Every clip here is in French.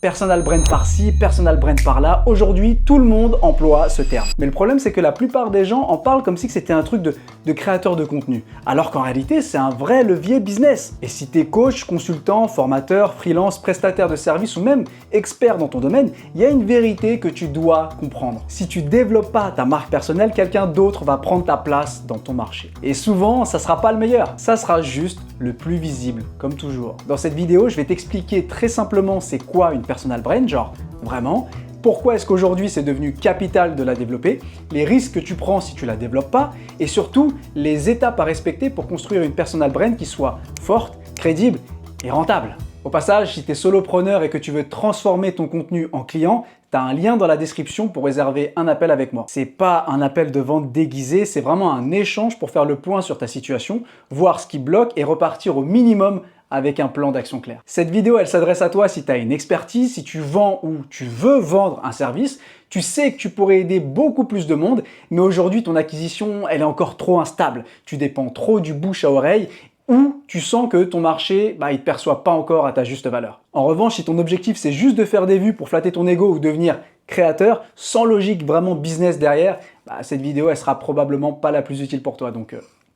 Personal brand par-ci, personal brand par-là. Aujourd'hui, tout le monde emploie ce terme. Mais le problème, c'est que la plupart des gens en parlent comme si c'était un truc de créateur de contenu. Alors qu'en réalité, c'est un vrai levier business. Et si tu es coach, consultant, formateur, freelance, prestataire de service ou même expert dans ton domaine, il y a une vérité que tu dois comprendre. Si tu développes pas ta marque personnelle, quelqu'un d'autre va prendre ta place dans ton marché. Et souvent, ça sera pas le meilleur. Ça sera juste le plus visible, comme toujours. Dans cette vidéo, je vais t'expliquer très simplement c'est quoi une personal brand, genre vraiment, pourquoi est-ce qu'aujourd'hui c'est devenu capital de la développer, les risques que tu prends si tu la développes pas, et surtout les étapes à respecter pour construire une personal brand qui soit forte, crédible et rentable. Au passage, si tu es solopreneur et que tu veux transformer ton contenu en client, tu as un lien dans la description pour réserver un appel avec moi. C'est pas un appel de vente déguisé, c'est vraiment un échange pour faire le point sur ta situation, voir ce qui bloque et repartir au minimum avec un plan d'action clair. Cette vidéo, elle s'adresse à toi si tu as une expertise, si tu vends ou tu veux vendre un service, tu sais que tu pourrais aider beaucoup plus de monde, mais aujourd'hui, ton acquisition, elle est encore trop instable. Tu dépends trop du bouche à oreille ou tu sens que ton marché, il ne te perçoit pas encore à ta juste valeur. En revanche, si ton objectif, c'est juste de faire des vues pour flatter ton ego ou devenir créateur, sans logique vraiment business derrière, cette vidéo, elle sera probablement pas la plus utile pour toi. Donc,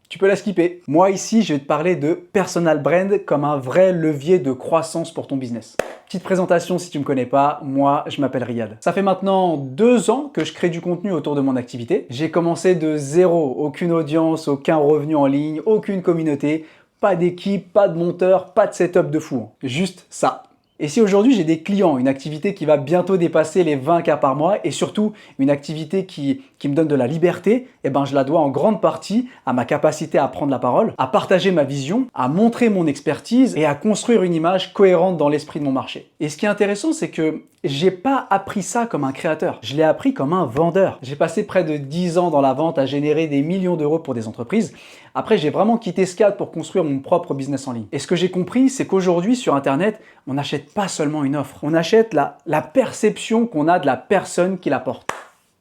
tu peux la skipper. Moi ici, je vais te parler de personal brand comme un vrai levier de croissance pour ton business. Petite présentation si tu ne me connais pas, moi je m'appelle Riyad. Ça fait maintenant 2 ans que je crée du contenu autour de mon activité. J'ai commencé de zéro, aucune audience, aucun revenu en ligne, aucune communauté, pas d'équipe, pas de monteur, pas de setup de fou. Juste ça. Et si aujourd'hui j'ai des clients, une activité qui va bientôt dépasser les 20 cas par mois et surtout une activité qui me donne de la liberté, je la dois en grande partie à ma capacité à prendre la parole, à partager ma vision, à montrer mon expertise et à construire une image cohérente dans l'esprit de mon marché. Et ce qui est intéressant, c'est que j'ai pas appris ça comme un créateur, je l'ai appris comme un vendeur. J'ai passé près de 10 ans dans la vente à générer des millions d'euros pour des entreprises. Après, j'ai vraiment quitté ce cadre pour construire mon propre business en ligne. Et ce que j'ai compris, c'est qu'aujourd'hui, sur Internet, on n'achète pas seulement une offre, on achète la perception qu'on a de la personne qui la porte.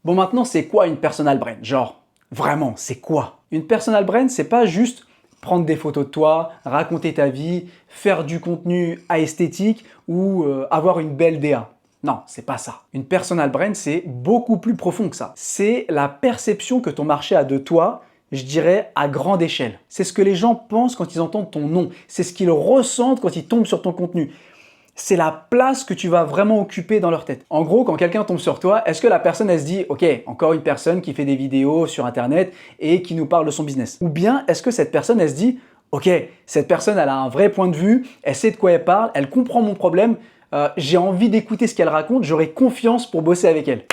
Bon, maintenant, c'est quoi une personal brand? Genre, vraiment, c'est quoi? Une personal brand, c'est pas juste prendre des photos de toi, raconter ta vie, faire du contenu esthétique ou avoir une belle DA. Non, c'est pas ça. Une personal brand, c'est beaucoup plus profond que ça. C'est la perception que ton marché a de toi, je dirais à grande échelle. C'est ce que les gens pensent quand ils entendent ton nom. C'est ce qu'ils ressentent quand ils tombent sur ton contenu. C'est la place que tu vas vraiment occuper dans leur tête. En gros, quand quelqu'un tombe sur toi, est-ce que la personne, elle se dit « Ok, encore une personne qui fait des vidéos sur Internet et qui nous parle de son business ?» Ou bien, est-ce que cette personne, elle se dit « Ok, cette personne, elle a un vrai point de vue, elle sait de quoi elle parle, elle comprend mon problème, j'ai envie d'écouter ce qu'elle raconte, j'aurai confiance pour bosser avec elle. »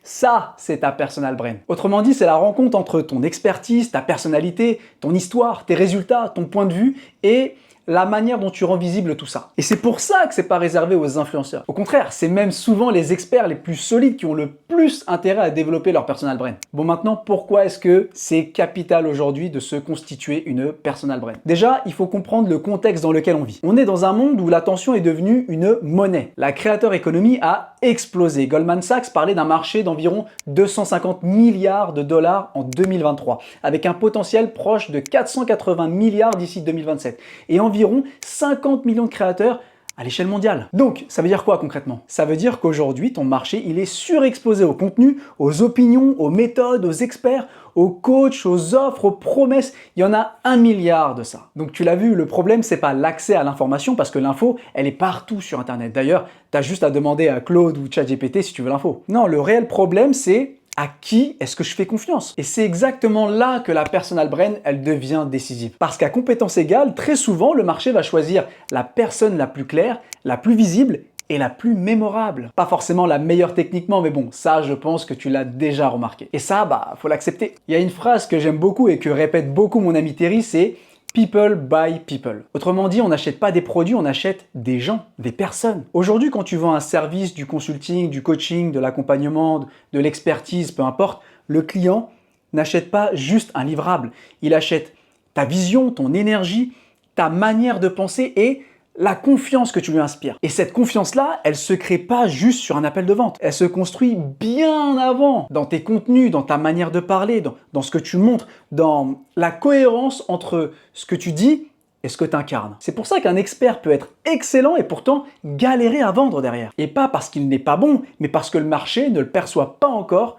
Ça, c'est ta personal brand. Autrement dit, c'est la rencontre entre ton expertise, ta personnalité, ton histoire, tes résultats, ton point de vue et la manière dont tu rends visible tout ça. Et c'est pour ça que c'est pas réservé aux influenceurs. Au contraire, c'est même souvent les experts les plus solides qui ont le plus intérêt à développer leur personal brand. Bon, maintenant, pourquoi est-ce que c'est capital aujourd'hui de se constituer une personal brand? Déjà, il faut comprendre le contexte dans lequel on vit. On est dans un monde où l'attention est devenue une monnaie. La creator economy a explosé. Goldman Sachs parlait d'un marché d'environ 250 milliards de dollars en 2023, avec un potentiel proche de 480 milliards d'ici 2027. Et environ 50 millions de créateurs à l'échelle mondiale. Donc, ça veut dire quoi concrètement? Ça veut dire qu'aujourd'hui, ton marché, il est surexposé au contenu, aux opinions, aux méthodes, aux experts, aux coachs, aux offres, aux promesses. Il y en a 1 milliard de ça. Donc, tu l'as vu, le problème, c'est pas l'accès à l'information parce que l'info, elle est partout sur Internet. D'ailleurs, tu as juste à demander à Claude ou ChatGPT si tu veux l'info. Non, le réel problème, c'est à qui est-ce que je fais confiance? Et c'est exactement là que la personal brand, elle devient décisive. Parce qu'à compétence égale, très souvent, le marché va choisir la personne la plus claire, la plus visible et la plus mémorable. Pas forcément la meilleure techniquement, mais bon, ça, je pense que tu l'as déjà remarqué. Et ça, faut l'accepter. Il y a une phrase que j'aime beaucoup et que répète beaucoup mon ami Terry, c'est people buy people. Autrement dit, on n'achète pas des produits, on achète des gens, des personnes. Aujourd'hui, quand tu vends un service, du consulting, du coaching, de l'accompagnement, de l'expertise, peu importe, le client n'achète pas juste un livrable. Il achète ta vision, ton énergie, ta manière de penser et la confiance que tu lui inspires. Et cette confiance-là, elle se crée pas juste sur un appel de vente. Elle se construit bien avant, dans tes contenus, dans ta manière de parler, dans ce que tu montres, dans la cohérence entre ce que tu dis et ce que tu incarnes. C'est pour ça qu'un expert peut être excellent et pourtant galérer à vendre derrière. Et pas parce qu'il n'est pas bon, mais parce que le marché ne le perçoit pas encore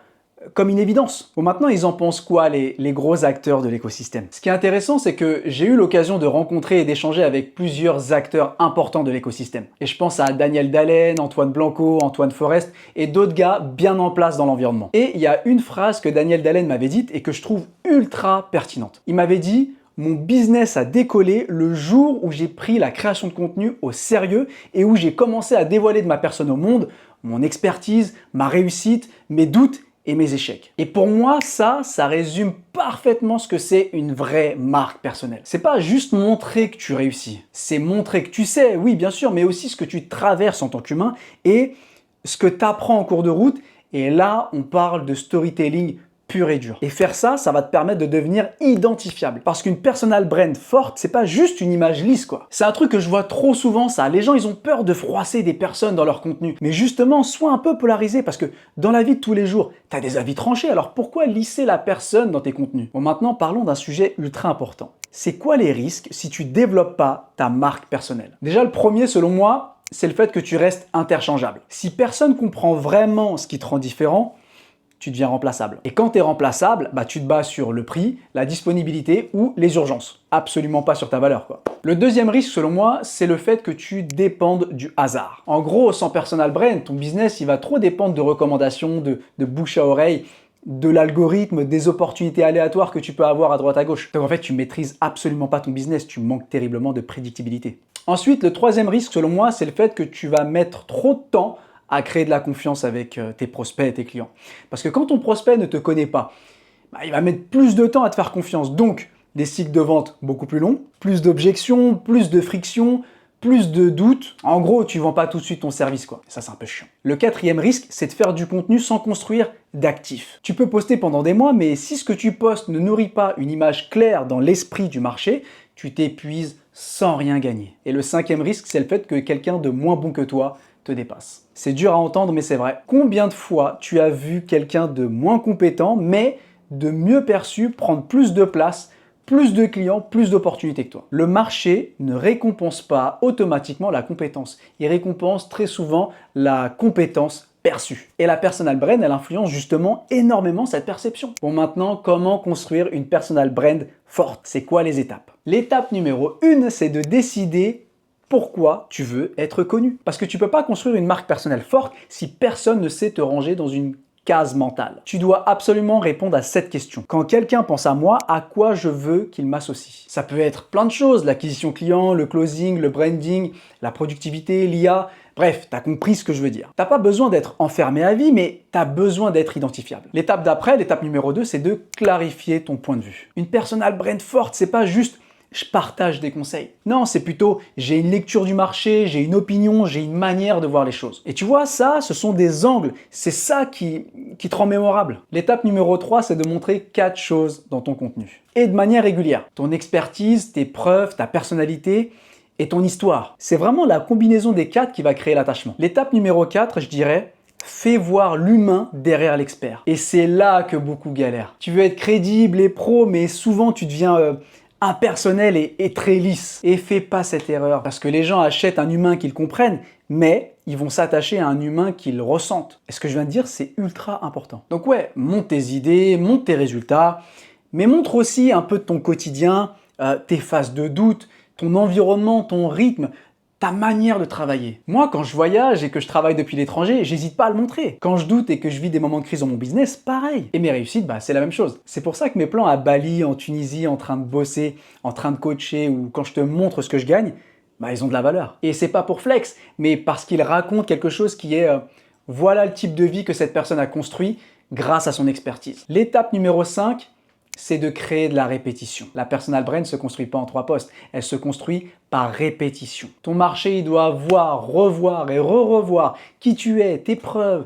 comme une évidence. Bon, maintenant, ils en pensent quoi, les gros acteurs de l'écosystème? Ce qui est intéressant, c'est que j'ai eu l'occasion de rencontrer et d'échanger avec plusieurs acteurs importants de l'écosystème. Et je pense à Daniel Dalen, Antoine Blanco, Antoine Forest et d'autres gars bien en place dans l'environnement. Et il y a une phrase que Daniel Dalen m'avait dite et que je trouve ultra pertinente. Il m'avait dit: mon business a décollé le jour où j'ai pris la création de contenu au sérieux et où j'ai commencé à dévoiler de ma personne au monde, mon expertise, ma réussite, mes doutes et mes échecs. Et pour moi, ça résume parfaitement ce que c'est une vraie marque personnelle. C'est pas juste montrer que tu réussis, c'est montrer que tu sais, oui bien sûr, mais aussi ce que tu traverses en tant qu'humain et ce que tu apprends en cours de route. Et là, on parle de storytelling pur et dur. Et faire ça, ça va te permettre de devenir identifiable. Parce qu'une personal brand forte, c'est pas juste une image lisse, quoi. C'est un truc que je vois trop souvent, ça. Les gens, ils ont peur de froisser des personnes dans leur contenu. Mais justement, sois un peu polarisé, parce que dans la vie de tous les jours, t'as des avis tranchés, alors pourquoi lisser la personne dans tes contenus? Bon, maintenant, parlons d'un sujet ultra important. C'est quoi les risques si tu développes pas ta marque personnelle? Déjà, le premier, selon moi, c'est le fait que tu restes interchangeable. Si personne comprend vraiment ce qui te rend différent, tu deviens remplaçable. Et quand tu es remplaçable, tu te bases sur le prix, la disponibilité ou les urgences. Absolument pas sur ta valeur, quoi. Le deuxième risque, selon moi, c'est le fait que tu dépendes du hasard. En gros, sans personal brand, ton business, il va trop dépendre de recommandations, de bouche à oreille, de l'algorithme, des opportunités aléatoires que tu peux avoir à droite à gauche. Donc en fait, tu maîtrises absolument pas ton business, tu manques terriblement de prédictibilité. Ensuite, le troisième risque, selon moi, c'est le fait que tu vas mettre trop de temps à créer de la confiance avec tes prospects et tes clients. Parce que quand ton prospect ne te connaît pas, il va mettre plus de temps à te faire confiance. Donc, des cycles de vente beaucoup plus longs, plus d'objections, plus de frictions, plus de doutes. En gros, tu vends pas tout de suite ton service, quoi. Ça, c'est un peu chiant. Le quatrième risque, c'est de faire du contenu sans construire d'actifs. Tu peux poster pendant des mois, mais si ce que tu postes ne nourrit pas une image claire dans l'esprit du marché, tu t'épuises sans rien gagner. Et le cinquième risque, c'est le fait que quelqu'un de moins bon que toi te dépasse. C'est dur à entendre, mais c'est vrai. Combien de fois tu as vu quelqu'un de moins compétent, mais de mieux perçu, prendre plus de place, plus de clients, plus d'opportunités que toi? Le marché ne récompense pas automatiquement la compétence. Il récompense très souvent la compétence perçue. Et la personal brand, elle influence justement énormément cette perception. Bon, maintenant, comment construire une personal brand forte? C'est quoi les étapes? L'étape numéro 1, c'est de décider pourquoi tu veux être connu. Parce que tu peux pas construire une marque personnelle forte si personne ne sait te ranger dans une case mentale. Tu dois absolument répondre à cette question. Quand quelqu'un pense à moi, à quoi je veux qu'il m'associe? Ça peut être plein de choses, l'acquisition client, le closing, le branding, la productivité, l'IA. Bref, t'as compris ce que je veux dire. T'as pas besoin d'être enfermé à vie, mais t'as besoin d'être identifiable. L'étape d'après, l'étape numéro 2, c'est de clarifier ton point de vue. Une personal brand forte, c'est pas juste je partage des conseils. Non, c'est plutôt j'ai une lecture du marché, j'ai une opinion, j'ai une manière de voir les choses. Et tu vois, ça, ce sont des angles. C'est ça qui te rend mémorable. L'étape numéro 3, c'est de montrer 4 choses dans ton contenu. Et de manière régulière. Ton expertise, tes preuves, ta personnalité et ton histoire. C'est vraiment la combinaison des 4 qui va créer l'attachement. L'étape numéro 4, je dirais, fais voir l'humain derrière l'expert. Et c'est là que beaucoup galèrent. Tu veux être crédible et pro, mais souvent tu deviens impersonnel et très lisse. Et fais pas cette erreur, parce que les gens achètent un humain qu'ils comprennent, mais ils vont s'attacher à un humain qu'ils ressentent. Et ce que je viens de dire, c'est ultra important. Donc ouais, monte tes idées, monte tes résultats, mais montre aussi un peu de ton quotidien, tes phases de doute, ton environnement, ton rythme, ta manière de travailler. Moi, quand je voyage et que je travaille depuis l'étranger, j'hésite pas à le montrer. Quand je doute et que je vis des moments de crise dans mon business, pareil. Et mes réussites, c'est la même chose. C'est pour ça que mes plans à Bali, en Tunisie, en train de bosser, en train de coacher, ou quand je te montre ce que je gagne, ils ont de la valeur. Et c'est pas pour flex, mais parce qu'ils racontent quelque chose qui est voilà le type de vie que cette personne a construit grâce à son expertise. L'étape numéro 5, c'est de créer de la répétition. La personal brand ne se construit pas en 3 postes, elle se construit par répétition. Ton marché, il doit voir, revoir et revoir qui tu es, tes preuves,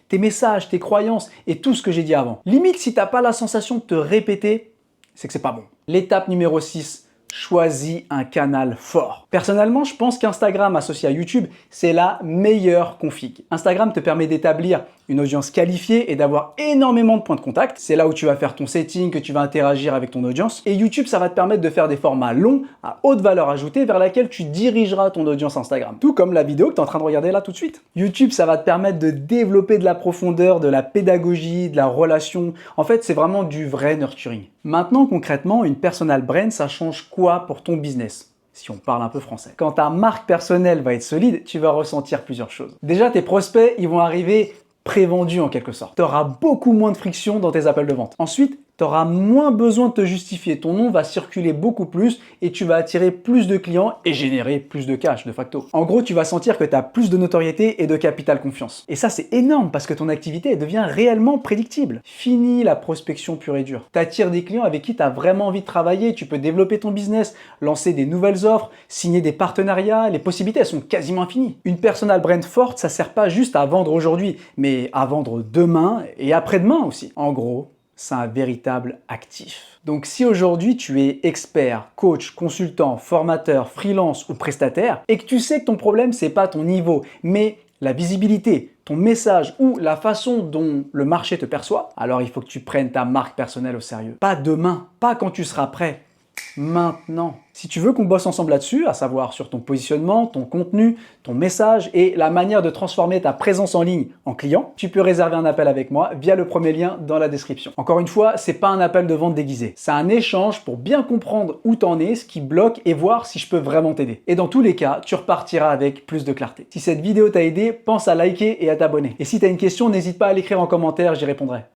tes messages, tes croyances et tout ce que j'ai dit avant. Limite, si tu n'as pas la sensation de te répéter, c'est que c'est pas bon. L'étape numéro 6, choisis un canal fort. Personnellement, je pense qu'Instagram associé à YouTube, c'est la meilleure config. Instagram te permet d'établir une audience qualifiée et d'avoir énormément de points de contact. C'est là où tu vas faire ton setting, que tu vas interagir avec ton audience. Et YouTube, ça va te permettre de faire des formats longs à haute valeur ajoutée vers laquelle tu dirigeras ton audience Instagram. Tout comme la vidéo que tu es en train de regarder là tout de suite. YouTube, ça va te permettre de développer de la profondeur, de la pédagogie, de la relation. En fait, c'est vraiment du vrai nurturing. Maintenant, concrètement, une personal brand, ça change quoi pour ton business ? Si on parle un peu français. Quand ta marque personnelle va être solide, tu vas ressentir plusieurs choses. Déjà, tes prospects, ils vont arriver prévendus en quelque sorte. Tu auras beaucoup moins de friction dans tes appels de vente. Ensuite, tu auras moins besoin de te justifier. Ton nom va circuler beaucoup plus et tu vas attirer plus de clients et générer plus de cash de facto. En gros, tu vas sentir que tu as plus de notoriété et de capital confiance. Et ça, c'est énorme parce que ton activité devient réellement prédictible. Fini la prospection pure et dure. Tu attires des clients avec qui tu as vraiment envie de travailler. Tu peux développer ton business, lancer des nouvelles offres, signer des partenariats. Les possibilités, elles sont quasiment infinies. Une personal brand forte, ça sert pas juste à vendre aujourd'hui, mais à vendre demain et après-demain aussi. En gros, c'est un véritable actif. Donc si aujourd'hui tu es expert, coach, consultant, formateur, freelance ou prestataire et que tu sais que ton problème c'est pas ton niveau mais la visibilité, ton message ou la façon dont le marché te perçoit, alors il faut que tu prennes ta marque personnelle au sérieux. Pas demain, pas quand tu seras prêt. Maintenant. Si tu veux qu'on bosse ensemble là-dessus, à savoir sur ton positionnement, ton contenu, ton message et la manière de transformer ta présence en ligne en client, tu peux réserver un appel avec moi via le premier lien dans la description. Encore une fois, c'est pas un appel de vente déguisé. C'est un échange pour bien comprendre où t'en es, ce qui bloque et voir si je peux vraiment t'aider. Et dans tous les cas, tu repartiras avec plus de clarté. Si cette vidéo t'a aidé, pense à liker et à t'abonner. Et si t'as une question, n'hésite pas à l'écrire en commentaire, j'y répondrai.